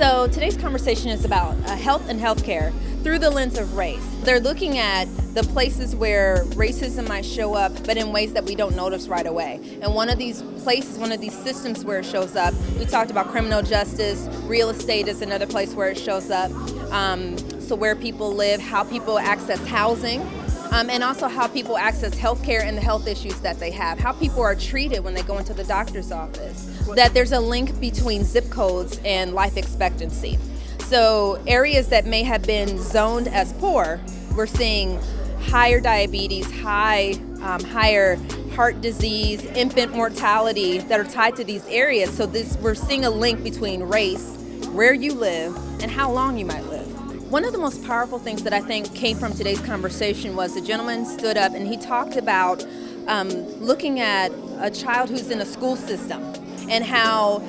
So today's conversation is about health and healthcare through the lens of race. They're looking at the places where racism might show up, but in ways that we don't notice right away. And one of these places, one of these systems where it shows up, we talked about criminal justice, real estate is another place where it shows up. So where people live, how people access housing, and also how people access healthcare and the health issues that they have, how people are treated when they go into the doctor's office, that there's a link between zip codes and life expectancy. So areas that may have been zoned as poor, we're seeing higher diabetes, higher heart disease, infant mortality that are tied to these areas. So we're seeing a link between race, where you live, and how long you might live. One of the most powerful things that I think came from today's conversation was a gentleman stood up and he talked about looking at a child who's in a school system and how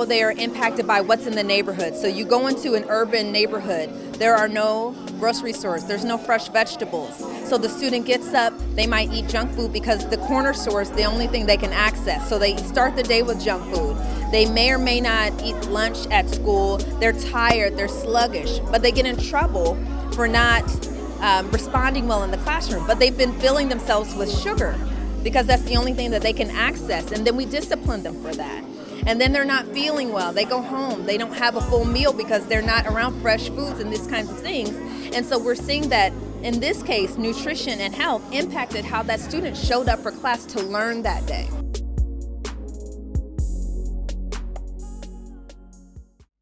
they are impacted by what's in the neighborhood. So you go into an urban neighborhood, there are no grocery stores, there's no fresh vegetables. So the student gets up, they might eat junk food because the corner store is the only thing they can access. So they start the day with junk food. They may or may not eat lunch at school. They're tired, they're sluggish, but they get in trouble for not responding well in the classroom. But they've been filling themselves with sugar because that's the only thing that they can access. And then we discipline them for that. And then they're not feeling well. They go home. They don't have a full meal because they're not around fresh foods and these kinds of things. And so we're seeing that in this case, nutrition and health impacted how that student showed up for class to learn that day.